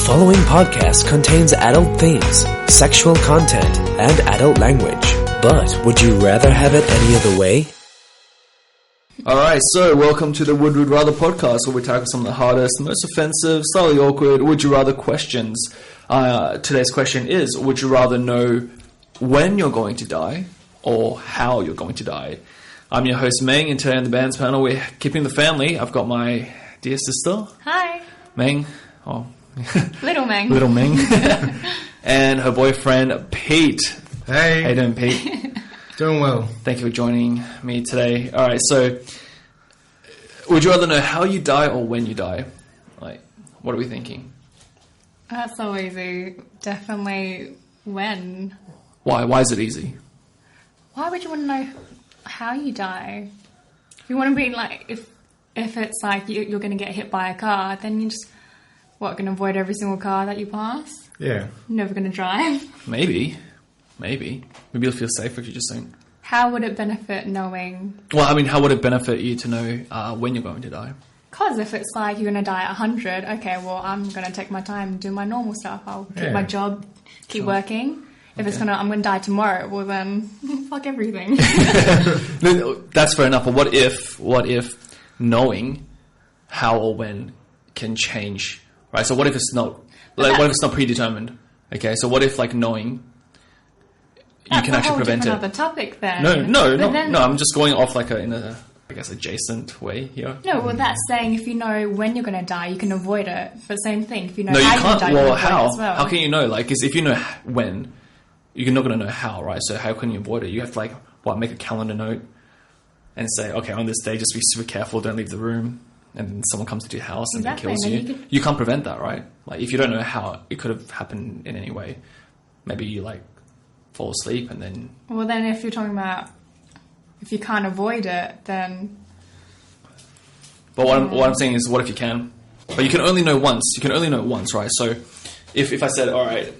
following podcast contains adult themes, sexual content, and adult language. But would you rather have it any other way? Alright, so welcome to the Would Rather podcast, where we tackle some of the hardest, most offensive, slightly awkward would you rather questions. Today's question is, would you rather know when you're going to die or how you're going to die? I'm your host Meng, and today on the Bants panel we're keeping the family. I've got my dear sister. Hi. Meng. Little Meng. Little Meng. And her boyfriend Pete. Hey. How you doing, Pete? Doing well. Thank you for joining me today. Alright, so would you rather know how you die or when you die? Like, what are we thinking? That's so easy. Definitely when. Why? Why is it easy? Why would you want to know how you die? You want to be like, if it's like you're going to get hit by a car, then you're just, going to avoid every single car that you pass? Yeah. Never going to drive? Maybe you'll feel safer if you just don't. How would it benefit knowing? Well, I mean, how would it benefit you to know when you're going to die? Because if it's like you're going to die at 100, okay, well, I'm going to take my time and do my normal stuff. I'll keep my job, keep working. If it's I'm going to die tomorrow, well then, fuck everything. That's fair enough. But what if knowing how or when can change, right? So what if it's not, what if it's not predetermined? Okay, so what if knowing you can actually prevent it? Another topic then. No. I'm just going off in a, I guess, adjacent way here. No, well, that's saying if you know when you're going to die, you can avoid it. But same thing, if you know how you're going to die, you can avoid how? it as well. How can you know? Because if you know when, you're not going to know how, right? So how can you avoid it? You have to make a calendar note and say, okay, on this day, just be super careful, don't leave the room. And then someone comes to your house and then kills you. You can't prevent that, right? If you don't know how, it could have happened in any way. Maybe you fall asleep and then... Well, then if you're talking about if you can't avoid it, then... But what I'm saying is, what if you can? But you can only know once. You can only know once, right? So if I said, all right,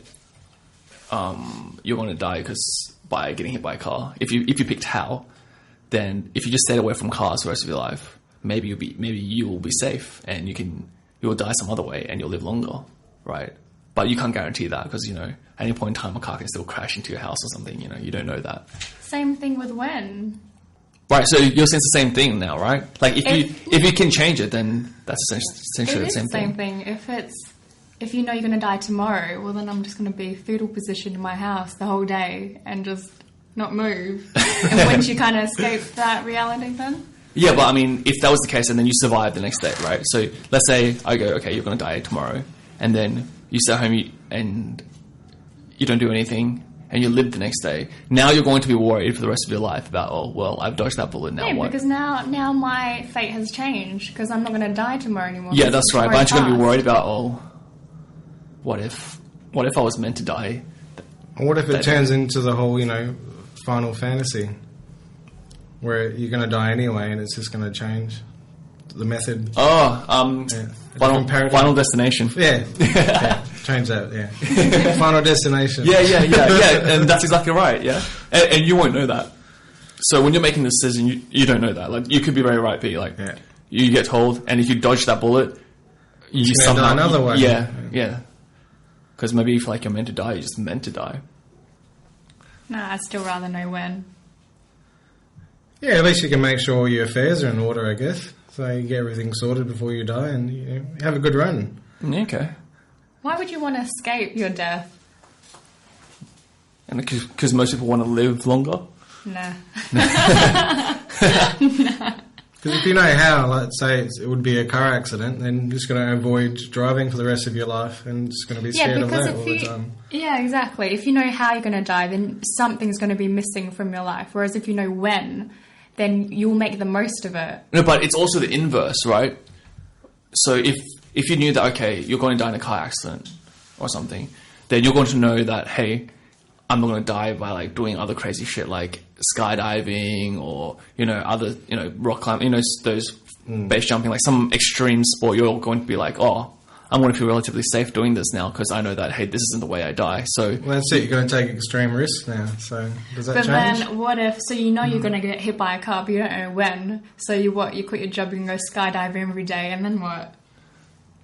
you're going to die by getting hit by a car. If you picked how, then if you just stayed away from cars the rest of your life, maybe you will be safe and you will die some other way and you'll live longer, right? But you can't guarantee that because, at any point in time a car can still crash into your house or something, you don't know that. Same thing with when. Right, so you're saying it's the same thing now, right? If you can change it, then that's essentially the same thing. It is the same thing. If you know you're going to die tomorrow, well then I'm just going to be fetal position in my house the whole day and just not move. And wouldn't you kind of escape that reality then? Yeah, but I mean, if that was the case and then you survive the next day, right? So let's say I go, okay, you're going to die tomorrow, and then you stay home and you don't do anything and you live the next day. Now you're going to be worried for the rest of your life about, I've dodged that bullet, now what? Because now my fate has changed because I'm not going to die tomorrow anymore. Yeah, that's right. But aren't you going to be worried about, what if I was meant to die? What if it turns into the whole, Final Fantasy, where you're going to die anyway and it's just going to change the method? Final Destination. Yeah. Change that, yeah. Final Destination. Yeah, and that's exactly right, yeah. And you won't know that. So when you're making the decision, you don't know that. You could be very right, Pete. You get told, and if you dodge that bullet, you somehow... die another way. Yeah. Because maybe if you're meant to die, you're just meant to die. Nah, I'd still rather know when. Yeah, at least you can make sure all your affairs are in order, I guess. So you get everything sorted before you die and have a good run. Okay. Why would you want to escape your death? And because most people want to live longer? Nah. Because if you know how, let's say it would be a car accident, then you're just going to avoid driving for the rest of your life and just going to be scared of that all the time. Yeah, exactly. If you know how you're going to die, then something's going to be missing from your life. Whereas if you know when, then you'll make the most of it. No, but it's also the inverse, right? So if you knew that, okay, you're going to die in a car accident or something, then you're going to know that, hey, I'm not going to die by doing other crazy shit like skydiving or, other, rock climbing, those base jumping, some extreme sport. You're going to be I'm going to feel relatively safe doing this now because I know that, hey, this isn't the way I die. So that's it. You're going to take extreme risks now. So does that change? But then what if, so you're going to get hit by a car, but you don't know when. So you quit your job, you can go skydiving every day, and then what?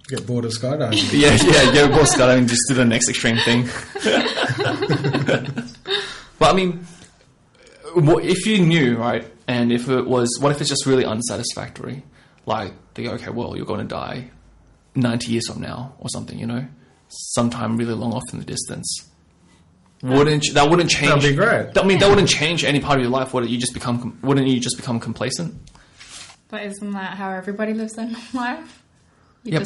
Get bored of skydiving. yeah, go board skydiving, just do the next extreme thing. But I mean, if you knew, right, and if it was, what if it's just really unsatisfactory? Like, they go, okay, well, you're going to die 90 years from now or something, you know? Sometime really long off in the distance. That wouldn't change. That'd be great. That wouldn't change any part of your life. Wouldn't you just become complacent? But isn't that how everybody lives their life? You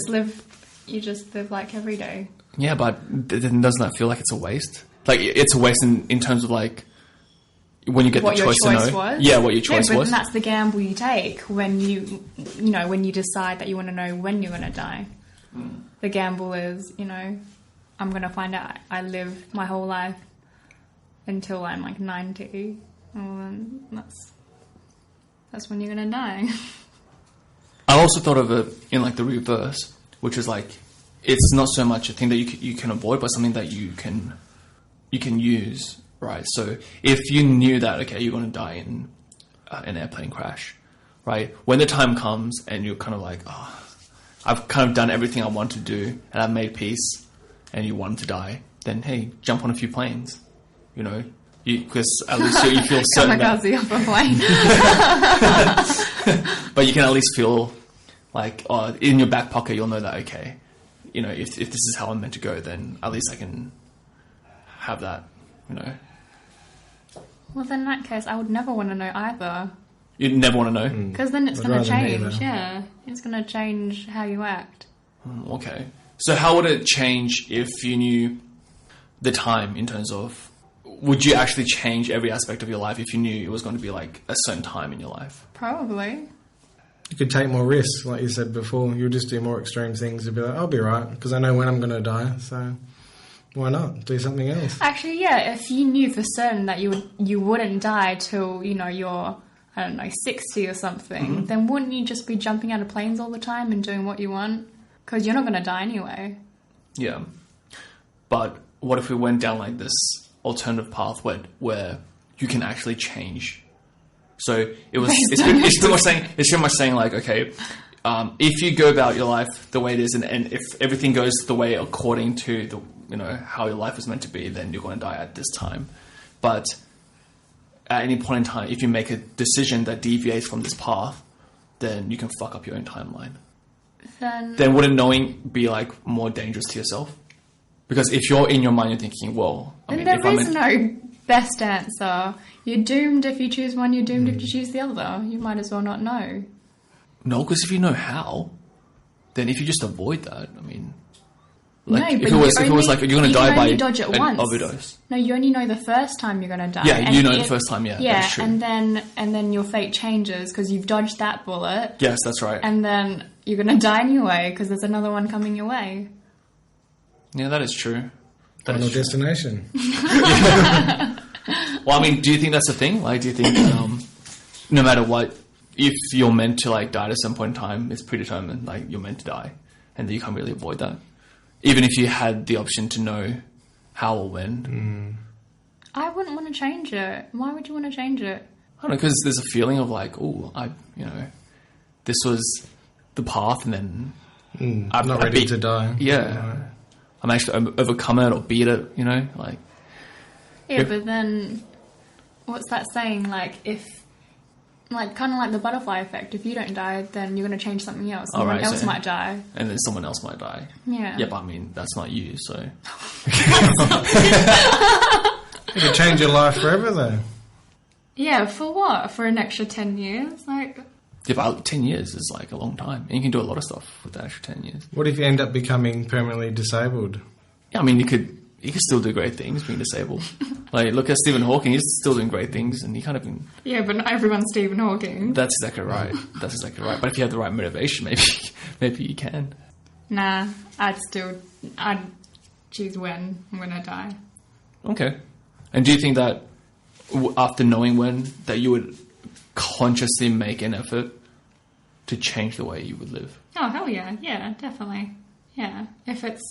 just live like every day. Yeah, but then doesn't that feel like it's a waste? Like, it's a waste in terms of like, when you get what the choice your choice to know. was? Yeah, what your choice but was. Then that's the gamble you take when you decide that you want to know when you're going to die. The gamble is, I'm going to find out I live my whole life until I'm like 90. Well, then that's when you're going to die. I also thought of it in like the reverse, which is like, it's not so much a thing that you can avoid, but something that you can use, right? So if you knew that, okay, you're going to die in an airplane crash, right? When the time comes and you're kind of like, oh, I've kind of done everything I want to do and I've made peace, and you want to die, then hey, jump on a few planes, because at least you feel certain Kamikaze off a plane. But you can at least feel like, in your back pocket, you'll know that, okay, if this is how I'm meant to go, then at least I can have that, Well, then in that case, I would never want to know either. You'd never want to know? Because then it's I'd going to rather change. neither. Yeah, it's going to change how you act. Okay. So how would it change if you knew the time in terms of, would you actually change every aspect of your life if you knew it was going to be like a certain time in your life? Probably. You could take more risks, like you said before. You'll just do more extreme things. You'll be like, I'll be right, because I know when I'm going to die, so why not do something else? Actually, yeah, if you knew for certain that you wouldn't die till, you're, 60 or something, then wouldn't you just be jumping out of planes all the time and doing what you want? Because you're not going to die anyway. Yeah. But what if we went down like this alternative path where you can actually change? So it's pretty much saying like, okay, if you go about your life the way it is, and if everything goes the way according to the how your life is meant to be, then you're going to die at this time. But at any point in time, if you make a decision that deviates from this path, then you can fuck up your own timeline. Then wouldn't knowing be like more dangerous to yourself? Because if you're in your mind, you're thinking, well, there is no best answer. You're doomed if you choose one, you're doomed if you choose the other. You might as well not know. No, because if you know how, then if you just avoid that, like, no, if it was like you're going to die by dodge it an once. overdose. No, you only know the first time you're going to die. Yeah, and you know the first time. Yeah, yeah, that's true. and then your fate changes because you've dodged that bullet. Yes, that's right. And then you're going to die anyway because there's another one coming your way. Yeah, that is true. Final destination. Well, do you think that's a thing? Like, do you think no matter what, if you're meant to like die at some point in time, it's predetermined, like you're meant to die, and that you can't really avoid that, even if you had the option to know how or when? I wouldn't want to change it. Why would you want to change it? I don't know, because there's a feeling of like, oh, this was the path, and then I'm not ready to die. Yeah, I'm actually overcome it or beat it. Like. Yeah, but then what's that saying? Like, if, like, kind of like the butterfly effect, if you don't die, then you're going to change something else. Someone else might die. And then someone else might die. Yeah. Yeah, but that's not you, so. You could change your life forever, though. Yeah, for what? For an extra 10 years? Like. Yeah, but 10 years is like a long time. And you can do a lot of stuff with that extra 10 years. What if you end up becoming permanently disabled? Yeah, you could still do great things being disabled. Like, look at Stephen Hawking. He's still doing great things, and he kind of been... Yeah, but not everyone's Stephen Hawking. That's exactly right. But if you have the right motivation, maybe you can. Nah, I'd choose when I'm going to die. Okay. And do you think that after knowing when, that you would consciously make an effort to change the way you would live? Oh, hell yeah. Yeah, definitely. Yeah. If it's...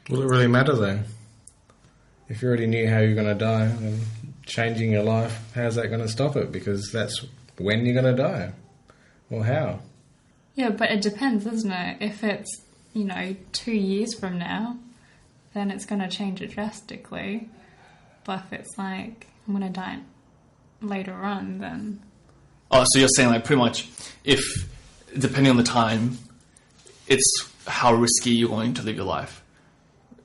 Will it really matter, though? If you already knew how you're going to die, then changing your life, how's that going to stop it? Because that's when you're going to die. Or how? Yeah, but it depends, doesn't it? If it's 2 years from now, then it's going to change it drastically. But if it's like, I'm going to die later on, then... Oh, so you're saying like pretty much if, depending on the time, it's how risky you're going to live your life.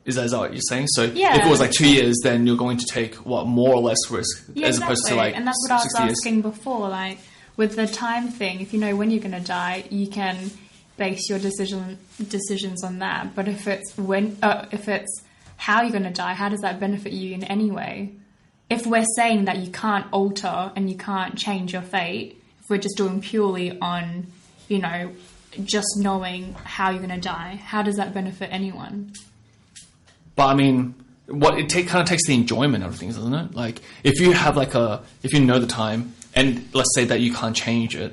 Is that what you're saying? So Yeah. if it was like 2 years, then you're going to take, what, more or less risk as opposed to like and that's what I was 60 years? asking before. Like, with the time thing, if you know when you're going to die, you can base your decisions on that. But if it's how you're going to die, how does that benefit you in any way? If we're saying that you can't alter and you can't change your fate, if we're just doing purely on, just knowing how you're going to die, how does that benefit anyone? But I mean, kind of takes the enjoyment out of things, doesn't it? Like, if you have if you know the time, and let's say that you can't change it,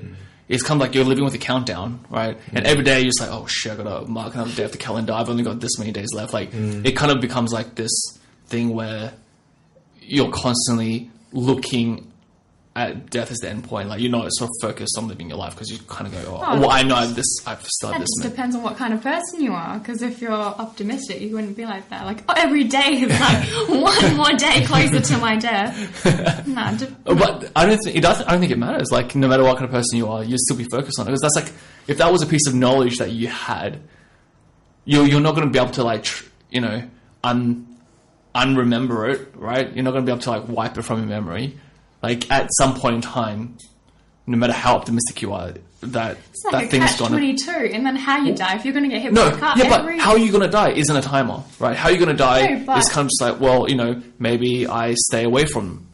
it's kind of like you're living with a countdown, right? And every day you're just like, oh shit, I gotta mark another day off the calendar. I've only got this many days left. Like, it kind of becomes like this thing where you're constantly looking at death as the end point. Like, you're not sort of focused on living your life because you kind of go, I know I've still That this just minute. depends on what kind of person you are. Because if you're optimistic, you wouldn't be like that. Like, every day is like one more day closer to my death. But I don't think it matters. Like, no matter what kind of person you are, you'll still be focused on it. Because that's like, if that was a piece of knowledge that you had, you're not going to be able to like, unremember it, right? You're not going to be able to like wipe it from your memory. Like, at some point in time, no matter how optimistic you are, that thing is going to... It's like a catch-22, and then how you die, if you're going to get hit by a car... but how are you going to die isn't a timer, right? How are you going to die is kind of just like, well, maybe I stay away from,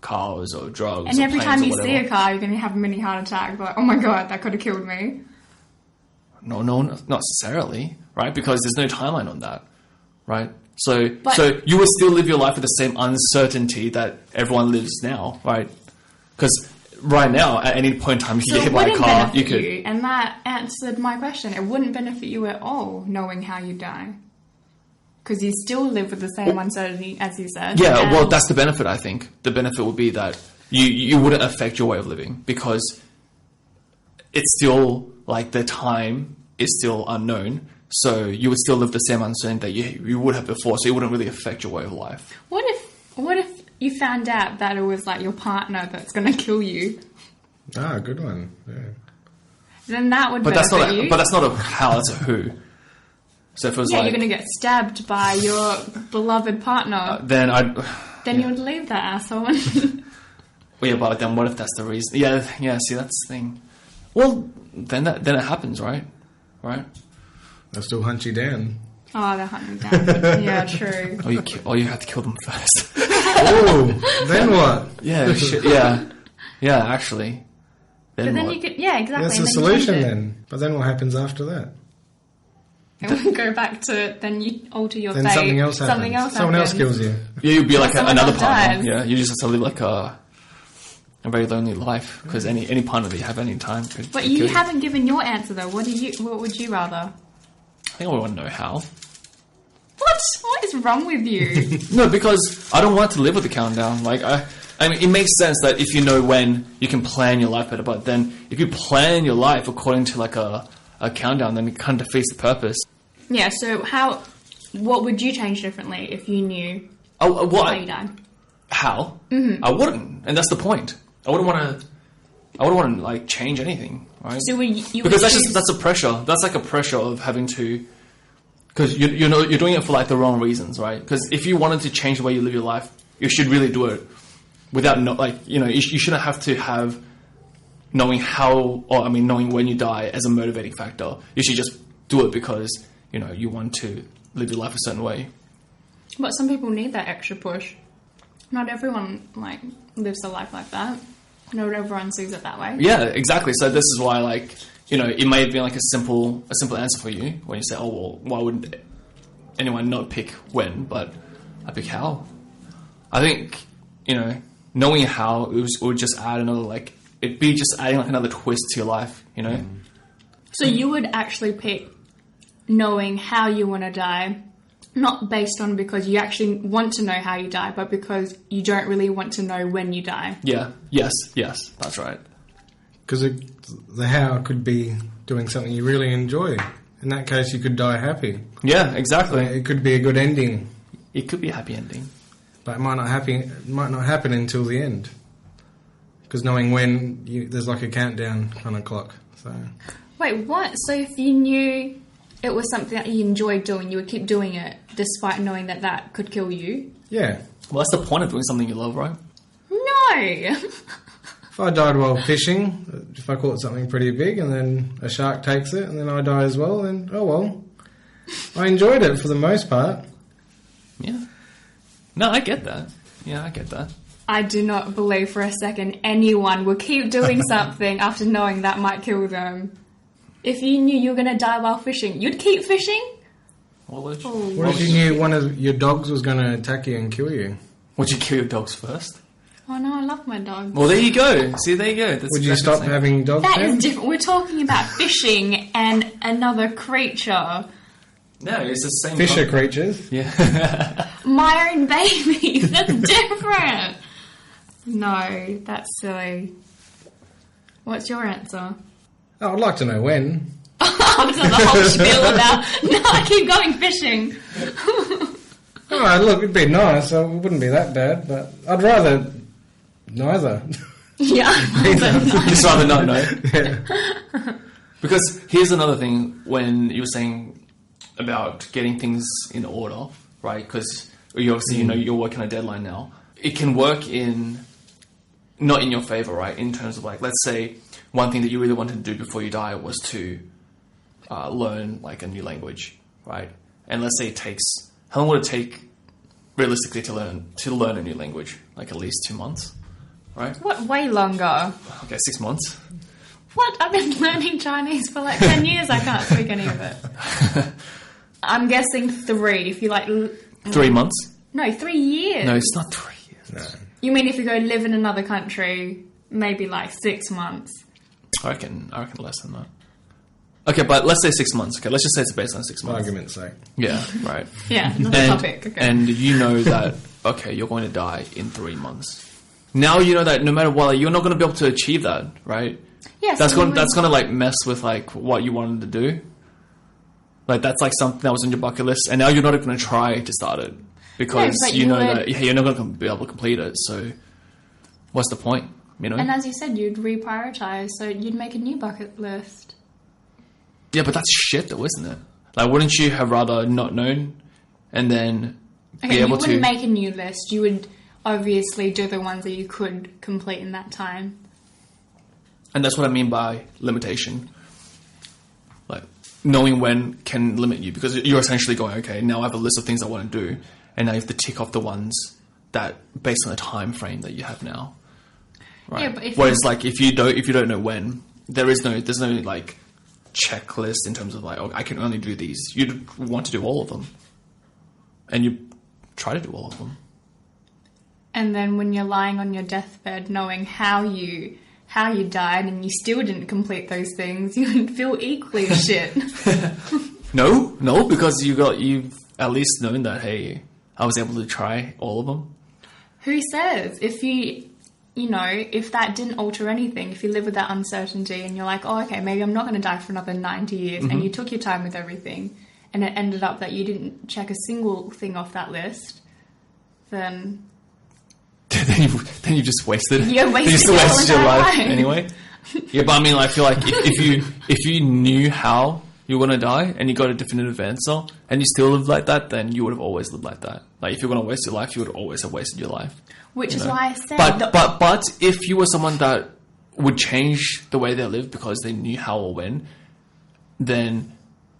cars or drugs And or every planes time or you see a car, you're going to have a mini heart attack. Like, oh my God, that could have killed me. No, not necessarily, right? Because there's no timeline on that, right? So you would still live your life with the same uncertainty that everyone lives now, right? Because right now, at any point in time, if you get hit by a car, you could... And that answered my question. It wouldn't benefit you at all knowing how you die. Because you still live with the same uncertainty, as you said. Yeah, well, that's the benefit, I think. The benefit would be that you wouldn't affect your way of living because it's still, like, the time is still unknown. So you would still live the same uncertainty that you would have before, so it wouldn't really affect your way of life. What if you found out that it was like your partner that's going to kill you? Ah, good one. Yeah. Then that would But benefit you. But that's not a how, that's a who. So if it was you're going to get stabbed by your beloved partner. Then you would leave that asshole. Well, yeah, but then what if that's the reason? Yeah. See, that's the thing. Well, then it happens, right? Right. They'll still hunt you down. Oh, they're hunting down. Yeah, true. Or you have to kill them first. Oh, then what? Yeah, yeah, actually. Then what? you could, yeah, exactly. That's the solution then. But then what happens after that? It would go back to, then you alter your Then fate. something else happens. Someone else kills you. Yeah, you'd be like someone another else partner. dies. Yeah, you just have to live like a very lonely life because any partner that you have any time could. But could you kill haven't given your answer though. What would you rather? I think I want to know how. What is wrong with you? No, because I don't want to live with the countdown. Like I mean, it makes sense that if you know when, you can plan your life better. But then, if you plan your life according to like a countdown, then it kind of defeats the purpose. Yeah. So what would you change differently if you knew How you died? How? Mm-hmm. I wouldn't, and that's the point. I wouldn't want to like change anything, right? So you because would that's a pressure. That's like a pressure of having to. Because you're doing it for like the wrong reasons, right? Because if you wanted to change the way you live your life, you should really do it without you shouldn't have to have knowing when you die as a motivating factor. You should just do it because you want to live your life a certain way. But some people need that extra push. Not everyone lives a life like that. Not everyone sees it that way. Yeah, exactly. So this is why it may have been like a simple answer for you when you say, oh, well, why wouldn't anyone not pick when, but I pick how? I think, knowing how it would just add another, it'd be just adding another twist to your life, So you would actually pick knowing how you want to die, not based on because you actually want to know how you die, but because you don't really want to know when you die. Yeah, yes, that's right. Because the how could be doing something you really enjoy in that case, you could die happy. Yeah, exactly. It could be a good ending, It could be a happy ending. but it might not happen until the end. Because knowing when, there's like a countdown kind of clock. So Wait, what? So if you knew it was something that you enjoyed doing, you would keep doing it despite knowing that that could kill you? yeah, Well, that's the point of doing something you love, right? No! if I died while fishing, if I caught something pretty big and then a shark takes it and then I die as well, then oh well. I enjoyed it for the most part. Yeah. No, I get that. Yeah, I get that. I do not believe for a second anyone would keep doing something after knowing that might kill them. If you knew you were going to die while fishing, you'd keep fishing? What What if you knew one of your dogs was going to attack you and kill you? Would you kill your dogs first? Oh no, I love my dog. Well, there you go. See, there you go. That's Would you exactly stop the same. having dogs That then? is different. We're talking about fishing and another creature. No, it's the same. Fisher creatures. Yeah. My own baby. That's different. No, that's silly. What's your answer? Oh, I'd like to know when. After the whole spiel about, no, I keep going fishing. Oh, look, it'd be nice. So it wouldn't be that bad, but I'd rather neither. Yeah. Just rather not know. Yeah. Because here's another thing when you were saying about getting things in order, right? Because you obviously, you know, you're working on a deadline now. It can work not in your favor, right? In terms of like, let's say one thing that you really wanted to do before you die was to learn like a new language, right? And let's say how long would it take realistically to learn a new language? Like at least 2 months, right? What, way longer? Okay, 6 months. What? I've been learning Chinese for like 10 years. I can't speak any of it. I'm guessing 3. If you like... 3 months? No, 3 years. No, it's not 3 years. No. You mean if you go live in another country, maybe like 6 months? I reckon less than that. Okay, but let's say 6 months. Okay, let's just say it's based on 6 For months. argument's sake. Yeah, right. Yeah, another topic. Okay. And you know that, okay, you're going to die in 3 months. Now you know that no matter what, like, you're not going to be able to achieve that, right? yeah, That's so going to like mess with like what you wanted to do. Like that's like something that was on your bucket list, and now you're not going to try to start it because but you you know would- that you're not going to be able to complete it. So, what's the point? You know? And as you said, you'd reprioritize, so you'd make a new bucket list. Yeah, but that's shit though, isn't it? Like, wouldn't you have rather not known and then Okay, be you able to... wouldn't make a new list. You would obviously do the ones that you could complete in that time. And that's what I mean by limitation. Like, knowing when can limit you because you're essentially going, okay, now I have a list of things I want to do, and now you have to tick off the ones that, based on the time frame that you have now. Right? Yeah, but if Whereas, you- like, if you don't know when, there's no like checklist in terms of like, oh, I can only do these. You'd want to do all of them, and you try to do all of them. And then when you're lying on your deathbed, knowing how you died and you still didn't complete those things, you would feel equally as shit. No, because you've at least known that, hey, I was able to try all of them. Who says? If if that didn't alter anything, if you live with that uncertainty and you're like, oh, okay, maybe I'm not going to die for another 90 years, and you took your time with everything, and it ended up that you didn't check a single thing off that list, then... then you just wasted. You wasted still your wasted your entire life life. anyway. Yeah, but I mean, I feel like if you knew how you were gonna die and you got a definitive answer and you still lived like that, then you would have always lived like that. Like if you're gonna waste your life, you would always have wasted your life. Which is know. why I said... But if you were someone that would change the way they live because they knew how or when, then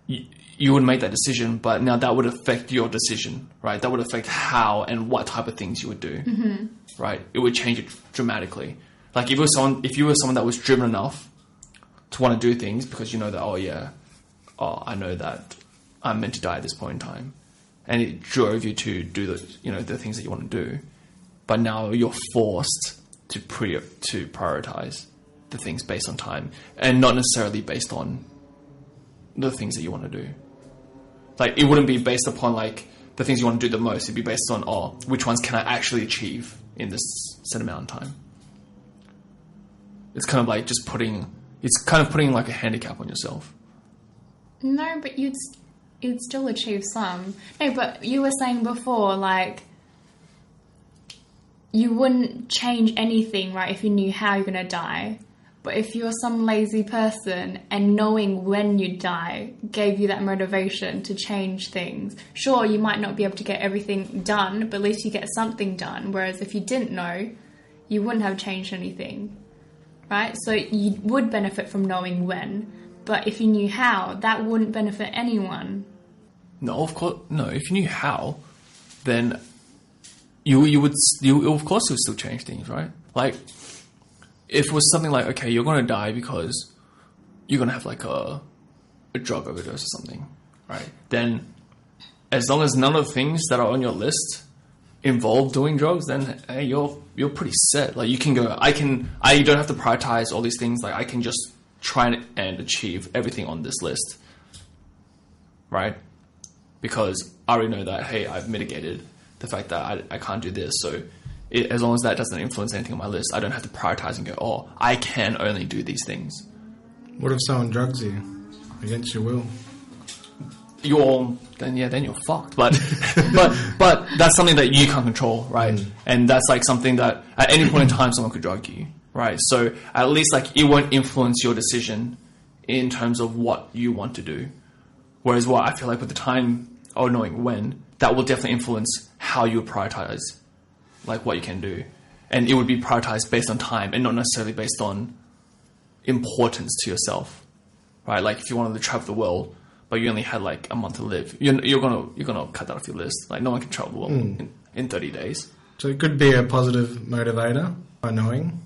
you would make that decision. But now that would affect your decision, right? That would affect how and what type of things you would do, right? It would change it dramatically. Like if you were someone that was driven enough to want to do things because you know that, I know that I'm meant to die at this point in time, and it drove you to do the things that you want to do. But now you're forced to prioritize the things based on time and not necessarily based on the things that you want to do. Like, it wouldn't be based upon, like, the things you want to do the most. It'd be based on, which ones can I actually achieve in this set amount of time? It's kind of like putting like a handicap on yourself. No, but you'd still achieve some. No, but you were saying before, like, you wouldn't change anything, right, if you knew how you're going to die. But if you're some lazy person and knowing when you'd die gave you that motivation to change things, sure, you might not be able to get everything done, but at least you get something done. Whereas if you didn't know, you wouldn't have changed anything, right? So you would benefit from knowing when. But if you knew how, that wouldn't benefit anyone. No, of course, no. If you knew how, then you would of course you would still change things, right? Like, if it was something like, okay, you're going to die because you're going to have like a drug overdose or something, right? Then, as long as none of the things that are on your list involve doing drugs, then hey, you're pretty set. Like, you can go. I don't have to prioritize all these things. Like, I can just try and achieve everything on this list, right? Because I already know that, hey, I've mitigated the fact that I can't do this. So as long as that doesn't influence anything on my list, I don't have to prioritize and go, oh, I can only do these things. What if someone drugs you against your will? Then you're fucked. But but that's something that you can't control, right? And that's like something that at any point in time someone could drug you, right? So at least like it won't influence your decision in terms of what you want to do. Whereas what I feel like with the time or knowing when, that will definitely influence how you prioritize, like what you can do. And it would be prioritized based on time and not necessarily based on importance to yourself, right? Like if you wanted to travel the world, but you only had like a month to live, you're gonna cut that off your list. Like no one can travel the world in 30 days. So it could be a positive motivator by knowing.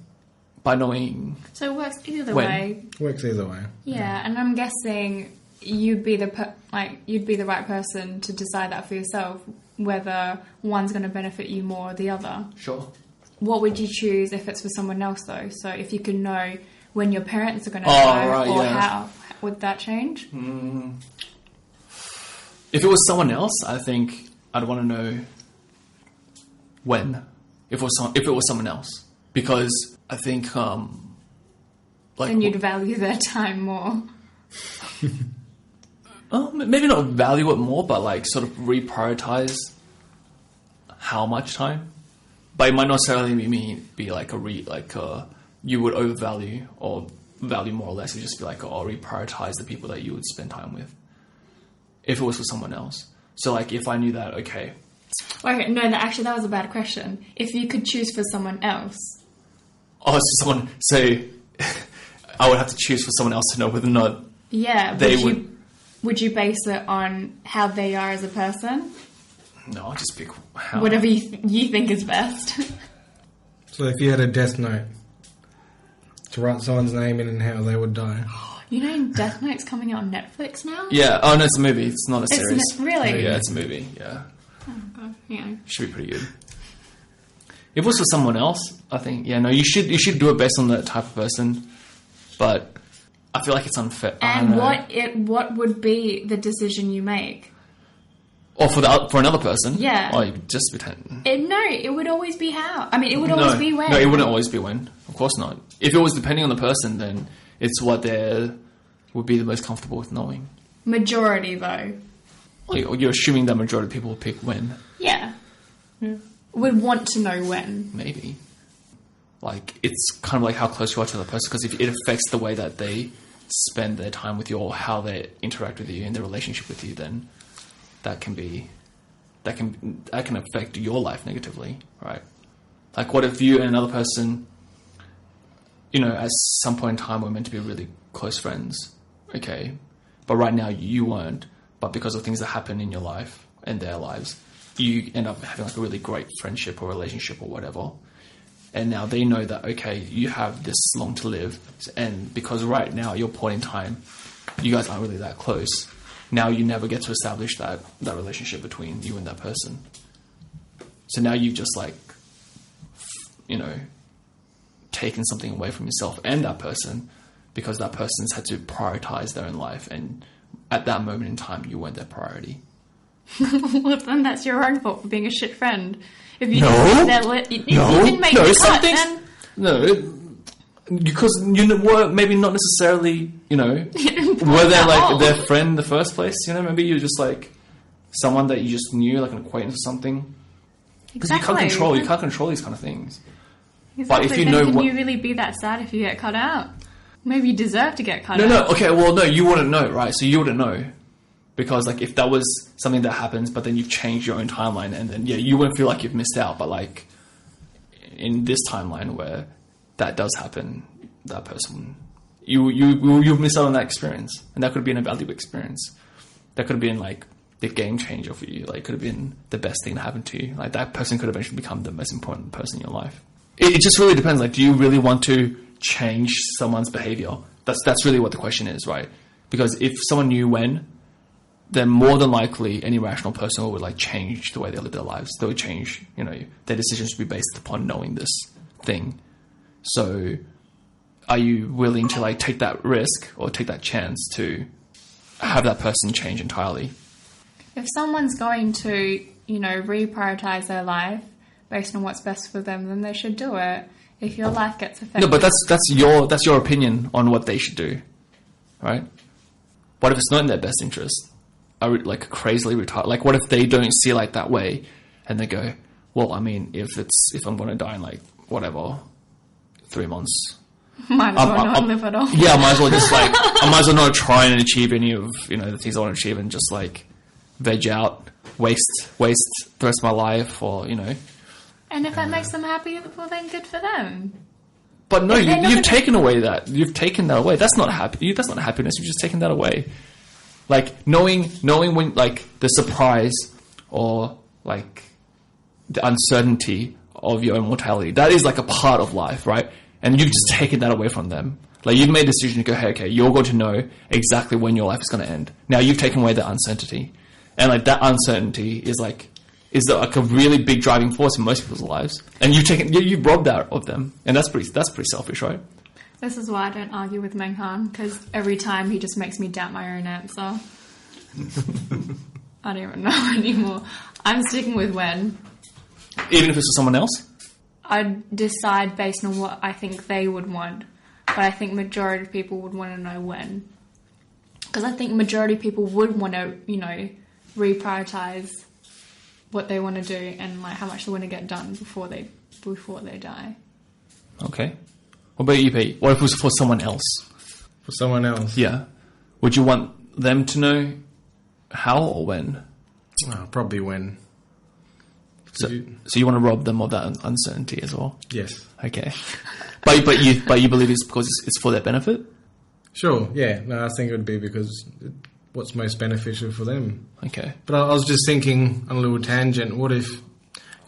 By knowing. So it works either when. way. Works either way. Yeah, and I'm guessing you'd be the right person to decide that for yourself, whether one's going to benefit you more or the other. Sure. What would you choose if it's for someone else, though? So if you could know when your parents are going to die, right, or yeah. how would that change? If it was someone else, I think I'd want to know when. If it was someone else, because I think like then you'd value their time more. Maybe not value it more, but like sort of reprioritize how much time. But it might not necessarily be like you would overvalue or value more or less. It'd just be like, reprioritize the people that you would spend time with. If it was for someone else. So like if I knew that, okay. Okay, no, that was a bad question. If you could choose for someone else. Oh, so someone, say, I would have to choose for someone else to know whether or not Would you base it on how they are as a person? No, I'll just pick how. Whatever you think is best. So if you had a death note to write someone's name in and how they would die. You know, Death Note's coming out on Netflix now? Yeah. Oh, no, it's a movie. It's not a series. Really? Yeah, it's a movie. Yeah. Oh, God. Yeah. Should be pretty good. If it was for someone else, I think, you should do it based on that type of person. But I feel like it's unfair. And what would be the decision you make? Or for another person? Yeah. Oh, you just pretend. It would always be how. I mean, it would always be when. No, it wouldn't always be when. Of course not. If it was depending on the person, then it's what they would be the most comfortable with knowing. Majority, though. Well, you're assuming that majority of people will pick when. Yeah. Would want to know when. Maybe. Like, it's kind of like how close you are to the person, because if it affects the way that they spend their time with you or how they interact with you and their relationship with you, then that can affect your life negatively, right? Like, what if you and another person, at some point in time were meant to be really close friends, okay, but right now you weren't, but because of things that happen in your life and their lives, you end up having like a really great friendship or relationship or whatever. And now they know that, okay, you have this long to live. And because right now, at your point in time, you guys aren't really that close. Now you never get to establish that relationship between you and that person. So now you've just taken something away from yourself and that person because that person's had to prioritize their own life. And at that moment in time, you weren't their priority. Well, then that's your own fault for being a shit friend. If you No. you didn't make the cut, then... No, Because were maybe not necessarily, were they like their friend in the first place? Maybe you're just like someone that you just knew, like an acquaintance or something. Because you can't control these kind of things. Exactly. But if you then know can you really be that sad if you get cut out? Maybe you deserve to get cut out. No, okay, well, no, you wouldn't know, right? So you wouldn't know. Because, like, if that was something that happens, but then you've changed your own timeline, and then, you wouldn't feel like you've missed out. But, like, in this timeline where that does happen, that person, you've missed out on that experience. And that could have been a valuable experience. That could have been, like, the game changer for you. Like, could have been the best thing to happen to you. Like, that person could eventually become the most important person in your life. It just really depends. Like, do you really want to change someone's behavior? That's really what the question is, right? Because if someone knew when, then more than likely any rational person would like change the way they live their lives. They would change, their decisions would be based upon knowing this thing. So are you willing to like take that risk or take that chance to have that person change entirely? If someone's going to, reprioritize their life based on what's best for them, then they should do it. If your life gets affected. No, but that's your opinion on what they should do, right? What if it's not in their best interest? Are like crazily retired? Like, what if they don't see like that way, and they go, "Well, I mean, if I'm going to die in like whatever 3 months, might as well not live at all." Yeah, I might as well just like I might as well not try and achieve any of the things I want to achieve, and just like veg out, waste the rest of my life, or And if that makes them happy, well, then good for them. But no, you've taken away that. You've taken that away. That's not happy. That's not happiness. You've just taken that away. Like knowing when like the surprise or like the uncertainty of your own mortality, that is like a part of life, right? And you've just taken that away from them. Like you've made a decision to go, hey, okay, you're going to know exactly when your life is going to end. Now you've taken away that uncertainty, and like that uncertainty is like a really big driving force in most people's lives, and you've robbed that of them, and that's pretty selfish, right? This is why I don't argue with Meng Han, because every time he just makes me doubt my own answer. I don't even know anymore. I'm sticking with when. Even if it's for someone else? I'd decide based on what I think they would want, but I think majority of people would want to know when. Because I think majority of people would want to, reprioritize what they want to do and like how much they want to get done before they die. Okay. What about you, Pete? What if it was for someone else? For someone else? Yeah. Would you want them to know how or when? Oh, probably when. So you want to rob them of that uncertainty as well? Yes. Okay. But you believe it's because it's for their benefit? Sure, yeah. No, I think it would be because what's most beneficial for them. Okay. But I was just thinking on a little tangent, what if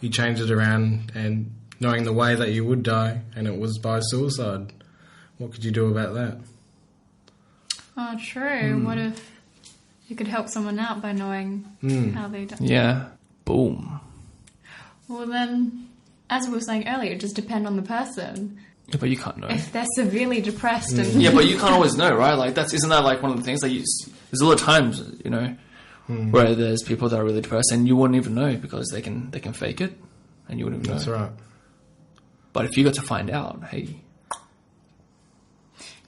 you changed it around and knowing the way that you would die and it was by suicide? What could you do about that? Oh, true. What if you could help someone out by knowing how they die? Yeah. Boom. Well, then, as we were saying earlier, it just depends on the person. Yeah, but you can't know. If they're severely depressed and... Yeah, but you can't always know, right? Like, isn't that like one of the things that there's a lot of times, where there's people that are really depressed and you wouldn't even know because they can fake it and you wouldn't even know. That's right. But if you got to find out, hey...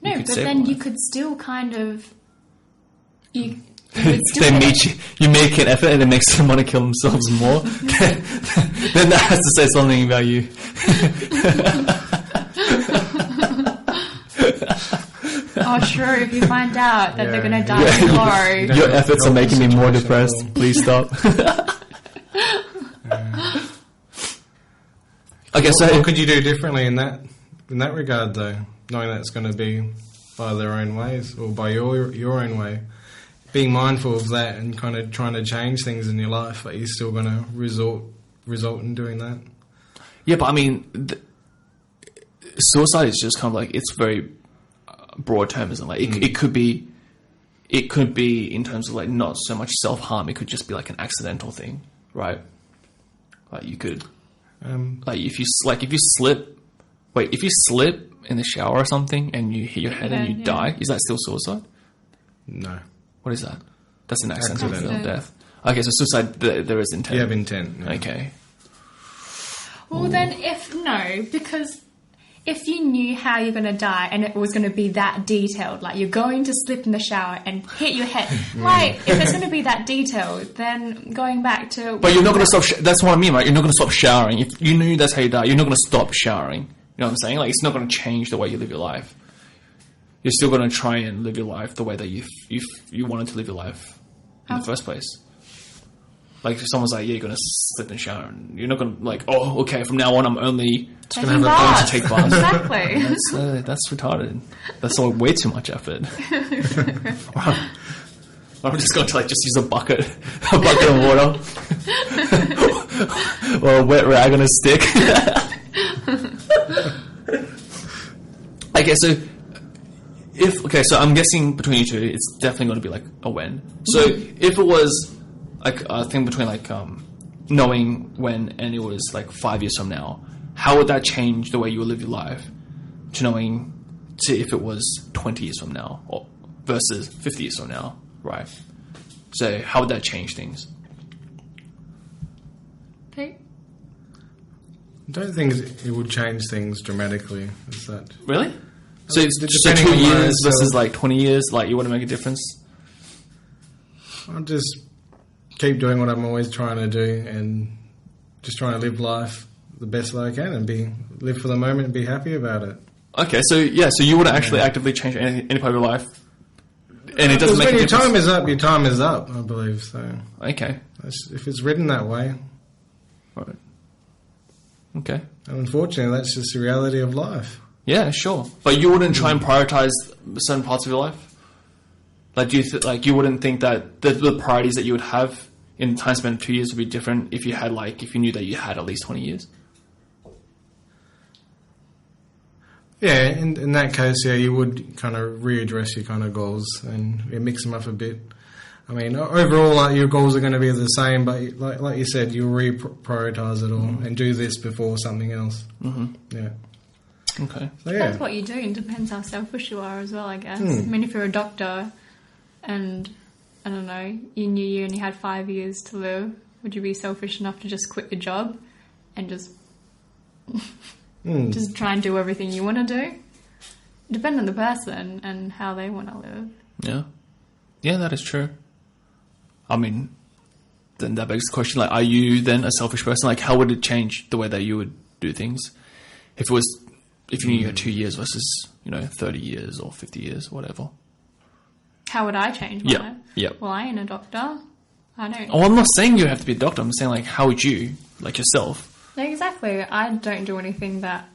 No, but then you could still kind of... You they meet you, you make an effort and it makes them want to kill themselves more, then that has to say something about you. Oh, sure, if you find out that they're going to die tomorrow. Your efforts are making me more depressed. Please stop. Okay, so what could you do differently in that regard, though, knowing that it's going to be by their own ways or by your own way? Being mindful of that and kind of trying to change things in your life, but you're still going to result in doing that. Yeah, but I mean, suicide is just kind of like, it's very broad term, isn't it? Like it could be in terms of like not so much self harm. It could just be like an accidental thing, right? Like you could, like if you slip in the shower or something and you hit your head and you die, is that still suicide? No. What is that? That's an accidental death. Okay, so suicide, there is intent. You have intent. Yeah. Okay. Well, then because if you knew how you're going to die and it was going to be that detailed, like you're going to slip in the shower and hit your head, like if it's going to be that detailed, then going back to... But you're not going to stop... that's what I mean, right? You're not going to stop showering. If you knew that's how you die, you're not going to stop showering. You know what I'm saying? Like, it's not going to change the way you live your life. You're still going to try and live your life the way that you wanted to live your life in the first place. Like, if someone's like, yeah, you're going to slip and shower, and you're not going to, like, oh, okay, from now on I'm only taking going to take baths. Exactly. That's retarded. That's all way too much effort. I'm just going to, like, just use a bucket of water. Or a wet rag on a stick. Okay, so I'm guessing between you two, it's definitely going to be, like, a when. So if it was... like a thing between like knowing when and it was like 5 years from now, how would that change the way you would live your life to knowing if it was 20 years from now or versus 50 years from now, right? So how would that change things? Pete? I don't think it would change things dramatically. Is that Really? So it's just depending 2 on years myself. versus like 20 years, like you wouldn't make a difference? I'll just keep doing what I'm always trying to do and just trying to live life the best way I can and live for the moment and be happy about it. Okay, so you wouldn't actually actively change any part of your life, and it doesn't make a when your difference. time is up, your time is up, I believe. So Okay, if it's written that way, right. Okay. and unfortunately, that's just the reality of life. Yeah, sure. But you wouldn't try and prioritize certain parts of your life? Like, do you you wouldn't think that the priorities that you would have in time spent 2 years would be different if you had if you knew that you had at least 20 years? Yeah, in that case, yeah, you would kind of readdress your kind of goals and mix them up a bit. I mean, overall, your goals are going to be the same, but like you said, you'll reprioritize it all and do this before something else. Mm-hmm. Yeah. Okay. So, Depends what you do, and depends how selfish you are as well, I guess. I mean, if you're a doctor and, I don't know, you knew you only had 5 years to live, would you be selfish enough to just quit your job and just just try and do everything you want to do? It depends on the person and how they want to live. Yeah. Yeah, that is true. I mean, then that begs the question, are you then a selfish person? Like, how would it change the way that you would do things if you knew you had 2 years versus, 30 years or 50 years, whatever? How would I change my life? Yeah. Well, I ain't a doctor. I don't. Oh, I'm not saying you have to be a doctor. I'm saying, how would you, yourself? No, exactly. I don't do anything that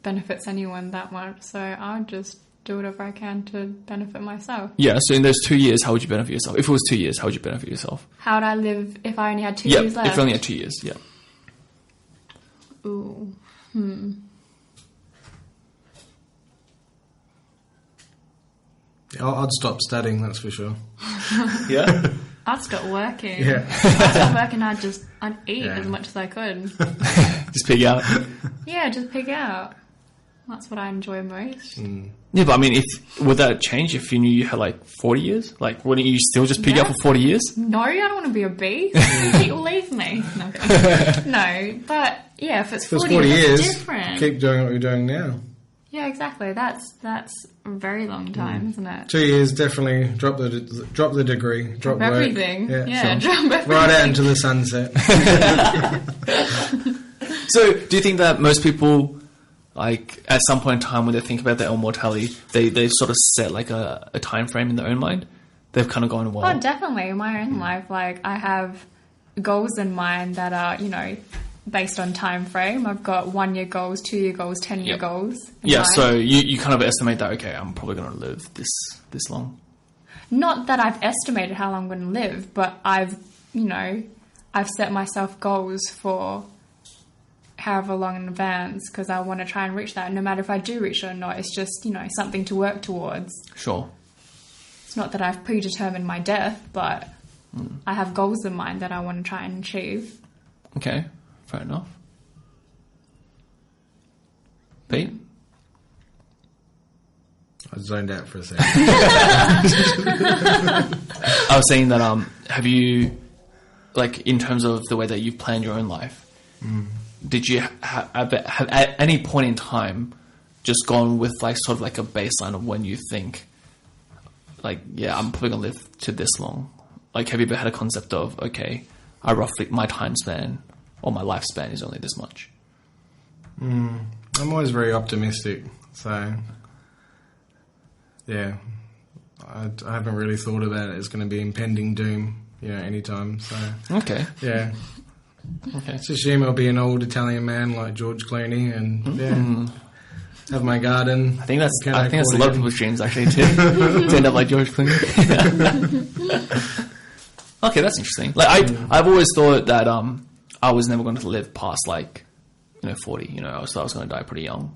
benefits anyone that much, so I would just do whatever I can to benefit myself. Yeah, so in those 2 years, how would you benefit yourself? If it was 2 years, how would you benefit yourself? How would I live if I only had 2 years left? If you only had 2 years, yeah. Ooh. I'd stop studying, that's for sure. Yeah? I'd stop working. Yeah. I'd stop working, I'd eat as much as I could. Just pig out. Yeah, just pig out. That's what I enjoy most. Yeah, but I mean, would that change if you knew you had 40 years? Wouldn't you still just pig out for 40 years? No, I don't want to be a beast. People leave me. No, no, but yeah, if it's 40 years, it's different. Keep doing what you're doing now. Yeah, exactly. That's a very long time, isn't it? 2 years, definitely drop the degree, drop work. Everything. Yeah, sure. drop everything. Right out into the sunset. So, do you think that most people, at some point in time when they think about their own mortality, they sort of set a time frame in their own mind? They've kind of gone, well... Oh, definitely. In my own life, I have goals in mind that are, based on time frame. I've got 1 year goals, 2 year goals, 10-year goals. Yeah, so you kind of estimate that, okay, I'm probably going to live this long. Not that I've estimated how long I'm going to live, but I've set myself goals for however long in advance because I want to try and reach that. No matter if I do reach it or not, it's just, something to work towards. Sure. It's not that I've predetermined my death, but I have goals in mind that I want to try and achieve. Okay. Fair enough. Pete? I zoned out for a second. I was saying that, have you, in terms of the way that you've planned your own life, did you have at any point in time just gone with like sort of like a baseline of when you think, like, yeah, I'm probably gonna live to this long. Like, have you ever had a concept of, okay, my time span or my lifespan is only this much? I'm always very optimistic, so yeah, I haven't really thought about it as going to be impending doom, anytime. So Okay. yeah, Okay. let's assume I'll be an old Italian man like George Clooney, and have my garden. I think that's a lot of people's dreams actually to end up like George Clooney. Okay, that's interesting. Like I've always thought that I was never going to live past like 40. I was going to die pretty young,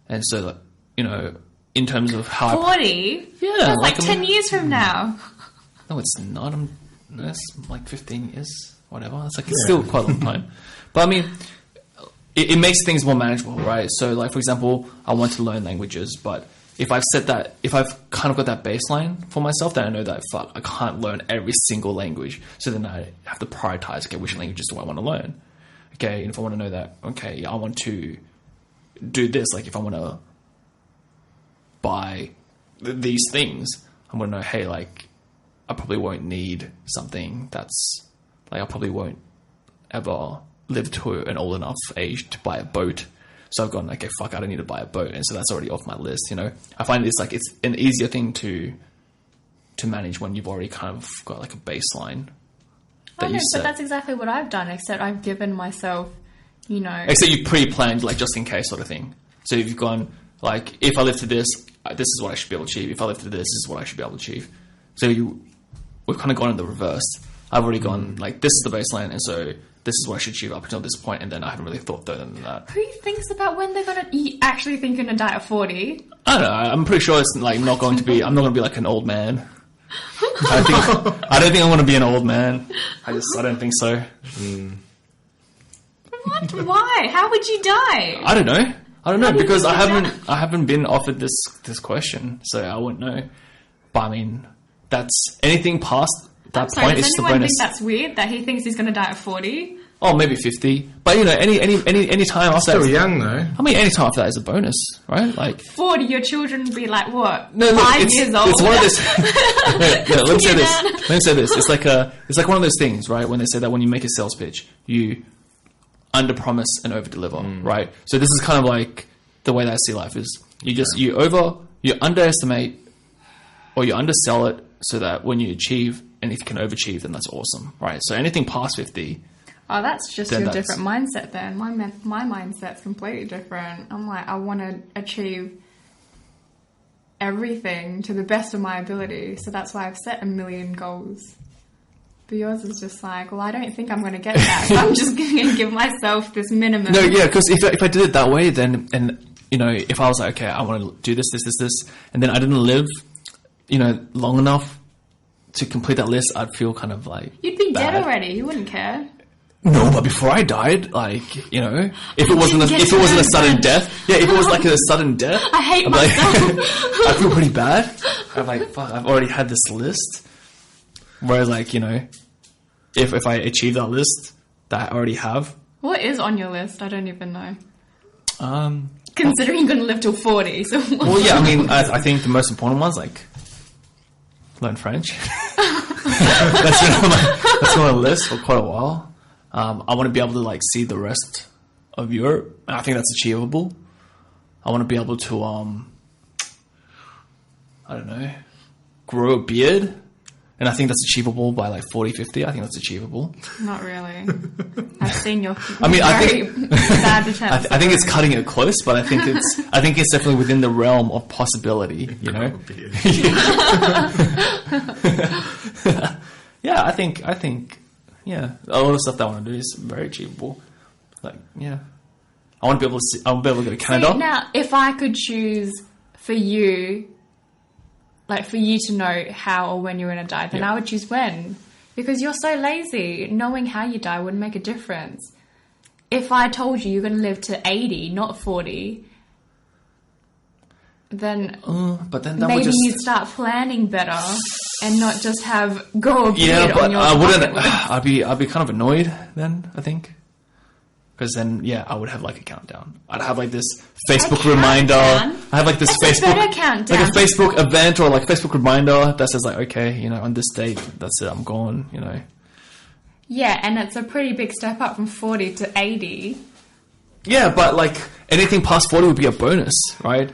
and so in terms of how 40? Yeah, That's like 10 years from now. No, it's not. That's like 15 years, whatever. It's like it's still quite a long time. But I mean, it makes things more manageable, right? So, like for example, I want to learn languages, but if I've kind of got that baseline for myself, then I know that I can't learn every single language. So then I have to prioritize. Okay, which languages do I want to learn? Okay, and if I want to know that, okay, I want to do this. Like if I want to buy these things, I'm going to know, hey, like I probably won't need something that's like I probably won't ever live to an old enough age to buy a boat. So I've gone, okay, fuck, I don't need to buy a boat, and so that's already off my list. I find it's an easier thing to manage when you've already kind of got like a baseline that you set. But that's exactly what I've done, except I've given myself, Except you pre-planned, like just in case sort of thing. So you've gone like, if I live to this is what I should be able to achieve. If I live to this is what I should be able to achieve. So we've kind of gone in the reverse. I've already gone like, this is the baseline, and so this is what I should achieve up until this point, and then I haven't really thought further than that. Who thinks about when they're gonna? You actually think you're gonna die at 40? I don't know. I'm pretty sure it's like not going to be. I'm not going to be like an old man. I don't think I'm going to be an old man. I don't think so. What? Why? How would you die? I don't know because I die? haven't been offered this question, so I wouldn't know. But I mean, that's anything past that point is the bonus. Does anyone think that's weird that he thinks he's going to die at 40? Oh, maybe 50. But any time after Still that, young though. I mean, any time after that is a bonus, right? Like 40, your children would be like what? No, look, 5 years old. It's one of those. No, let me say this. It's like one of those things, right? When they say that when you make a sales pitch, you under promise and over deliver, right? So this is kind of like the way that I see life is you underestimate or you undersell it so that when you achieve and if you can overachieve, then that's awesome, right? So anything past 50. Oh, that's just your different mindset then. My mindset's completely different. I'm like, I want to achieve everything to the best of my ability. So that's why I've set 1 million goals. But yours is just like, well, I don't think I'm going to get that. So I'm just going to give myself this minimum. No, yeah, because if I did it that way, then, if I was like, okay, I want to do this, and then I didn't live, long enough to complete that list, I'd feel kind of like you'd be bad. dead already. You wouldn't care. No, but before I died, like, if it wasn't a sudden death, if it was like a sudden death, I hate myself. I feel pretty bad. I'm like, fuck, I've already had this list. Whereas, like, if I achieve that list that I already have. What is on your list? I don't even know. Considering you're going to live till 40. So well, yeah, I mean, I think the most important one's like learn French. That's been on my list for quite a while. I want to be able to like see the rest of Europe, and I think that's achievable. I want to be able to, I don't know, grow a beard, and I think that's achievable by like 40, 50. I think that's achievable. Not really. I've seen your I think bad attempts. I think it's cutting it close, but I think it's definitely within the realm of possibility. Yeah, I think yeah, a lot of stuff that I want to do is very achievable. Like, yeah, I want to be able to see. I want to be able to go to Canada. See, now, if I could choose for you, like for you to know how or when you're going to die, then I would choose when, because you're so lazy. Knowing how you die wouldn't make a difference. If I told you you're going to live to 80, not 40, then but then that maybe would you'd start planning better and not just have go a beard but on your I wouldn't. bucket list. I'd be kind of annoyed then. I think. Because then, yeah, I would have like a countdown. I'd have like this Facebook reminder. I have like this That's Facebook, a better countdown. like a Facebook event or like a Facebook reminder that says like, okay, you know, on this date, that's it, I'm gone, you know. Yeah, and it's a pretty big step up from 40 to 80. Yeah, but like anything past 40 would be a bonus, right?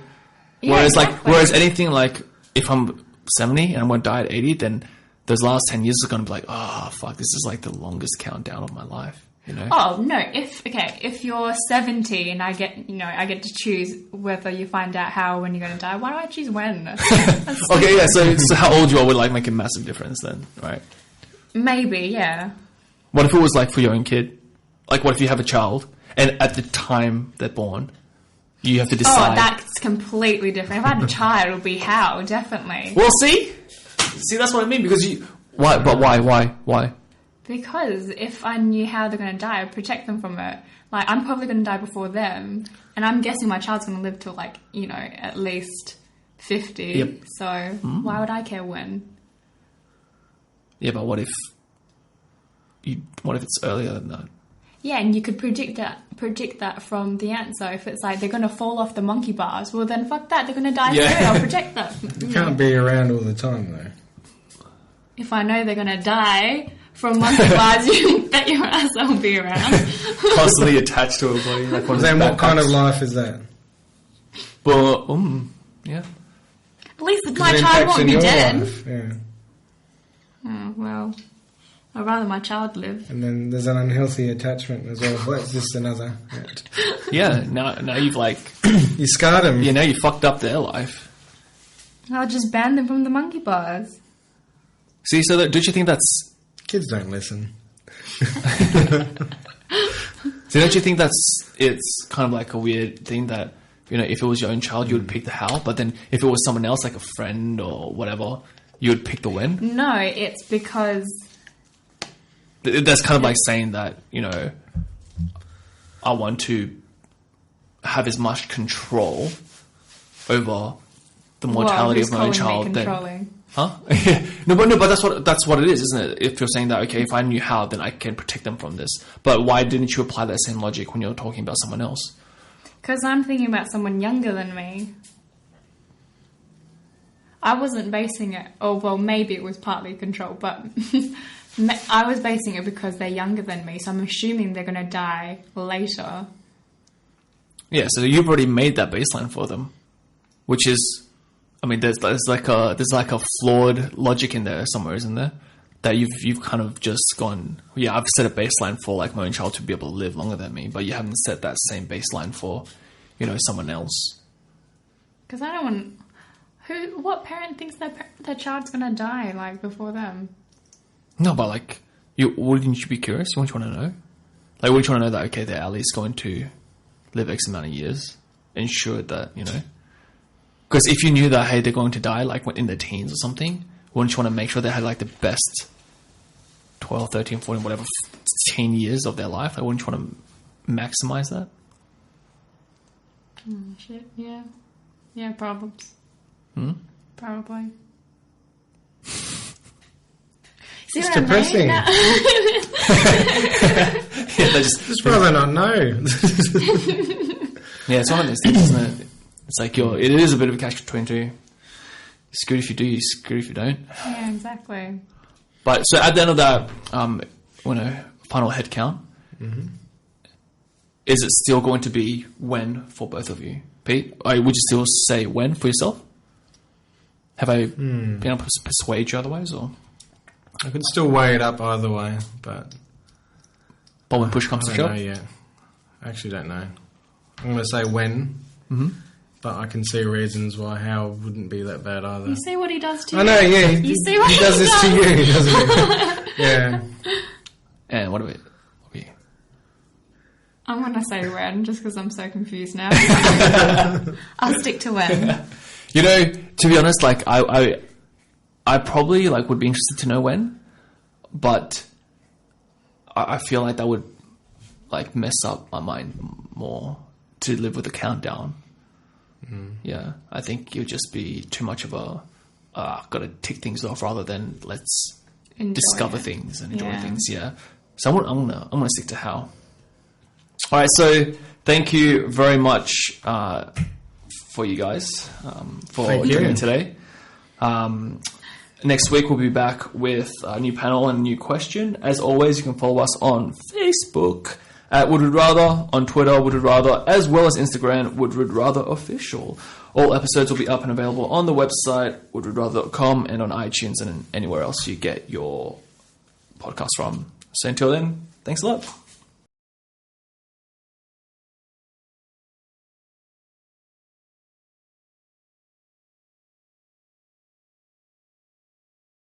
Yeah, Whereas exactly. whereas anything like if I'm 70 and I'm going to die at 80, then those last 10 years are going to be like, oh, fuck, this is like the longest countdown of my life, you know? Oh, no, if you're 70 and I get to choose whether you find out how or when you're going to die, why do I choose when? Okay, yeah, so how old you are would like make a massive difference then, right? Maybe, yeah. What if it was like for your own kid? Like what if you have a child and at the time they're born, you have to decide. Oh, that's completely different. If I had a child, it would be how, definitely. Well, see, that's what I mean. Because why? But why? Because if I knew how they're going to die, I'd protect them from it. Like, I'm probably going to die before them, and I'm guessing my child's going to live till like, you know, at least 50. Yep. So why would I care when? Yeah, but what if it's earlier than that? Yeah, and you could predict that from the answer. If it's like they're going to fall off the monkey bars, well then fuck that, they're going to die soon. I'll protect them. You can't be around all the time though. If I know they're going to die from monkey bars, you bet your ass I'll be around. Constantly attached to a body. Like one of Then those what kind of backpacks. life is that? But yeah. At least my It child impacts won't in be your dead. life, yeah. Oh, well, I'd rather my child live. And then there's an unhealthy attachment as well. That's just another. Yeah. Now you've like You scarred him. now you fucked up their life. I'll just ban them from the monkey bars. See, so don't you think that's? Kids don't listen. So don't you think it's kind of like a weird thing that, you know, if it was your own child, you would pick the how, but then if it was someone else, like a friend or whatever, you would pick the when? No, it's because... That's kind of like saying that, you know, I want to have as much control over the mortality who's of my own calling me child. controlling? Huh? No, but that's what it is, isn't it? If you're saying that, okay, if I knew how, then I can protect them from this. But why didn't you apply that same logic when you're talking about someone else? Because I'm thinking about someone younger than me. I wasn't basing it... Oh, well, maybe it was partly control, but... I was basing it because they're younger than me, so I'm assuming they're going to die later. Yeah, so you've already made that baseline for them, which is, I mean, there's like a flawed logic in there somewhere, isn't there? That you've kind of just gone, yeah, I've set a baseline for like my own child to be able to live longer than me, but you haven't set that same baseline for, you know, someone else. Because I don't want... What parent thinks their child's going to die like before them? No, but like, wouldn't you be curious? Wouldn't you want to know? Like, wouldn't you want to know that, okay, they're at least going to live X amount of years, ensured that, you know? Because if you knew that, hey, they're going to die, like, in their teens or something, wouldn't you want to make sure they had, like, the best 12, 13, 14, whatever, 10 years of their life? Like, wouldn't you want to maximize that? Shit, yeah. Yeah, problems. Probably. It's depressing. Yeah, they just rather not know. Yeah, it's one of those things, isn't it? It's like it is a bit of a catch-22. Screwed if you do, screwed if you don't. Yeah, exactly. But so at the end of that, final head count, is it still going to be when for both of you, Pete? Would you still say when for yourself? Have I been able to persuade you otherwise, or? I could still weigh it up either way, but when push comes to I don't know shove? yet. I actually don't know. I'm going to say when, but I can see reasons why how wouldn't be that bad either. You see what he does to you? I know, yeah. You see what he does this to you, doesn't he? Yeah. And what about you? I'm going to say when, just because I'm so confused now. I'll stick to when. You know, to be honest, like I probably like would be interested to know when, but I feel like that would like mess up my mind more to live with a countdown. Yeah, I think it would just be too much of a got to tick things off rather than let's Enjoy discover it. things and enjoy Yeah. things. Yeah, so I'm gonna stick to how. All right, so thank you very much for you guys for Thank you. joining today. Next week we'll be back with a new panel and a new question. As always, you can follow us on Facebook at Would Rather, on Twitter Would Rather, as well as Instagram Would Rather Official. All episodes will be up and available on the website wouldrather.com and on iTunes and anywhere else you get your podcast from. So until then, thanks a lot.